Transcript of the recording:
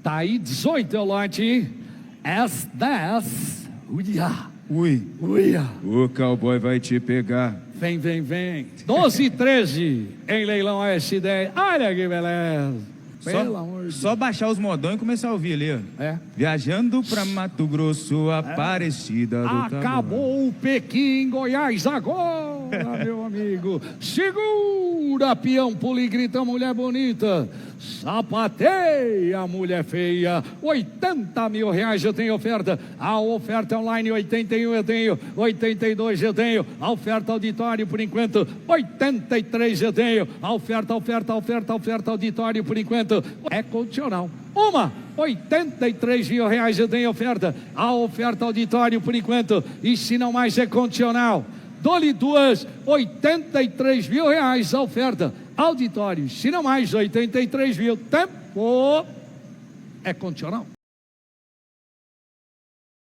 Tá aí 18 é o lote. S10. Uia. Ui, Uia. o cowboy vai te pegar. Vem, vem, vem. 12 e 13 em leilão S10. Olha que beleza. Pelo amor de Só baixar os modão e começar a ouvir ali, ó. É. Viajando pra Mato Grosso, Aparecida do Taboão. Acabou o Pequim, Goiás agora, meu amigo. Segura, peão, pula e grita, mulher bonita. Sapateia, mulher feia. 80 mil reais eu tenho oferta. A oferta online 81 eu tenho, 82 eu tenho. A oferta auditório por enquanto 83 eu tenho. A oferta auditório por enquanto é condicional. 83 mil reais eu tenho oferta. A oferta auditório por enquanto, e se não mais é condicional. Dou-lhe duas, 83 mil reais a oferta. Auditório, se não mais 83 mil. Tempo é condicional.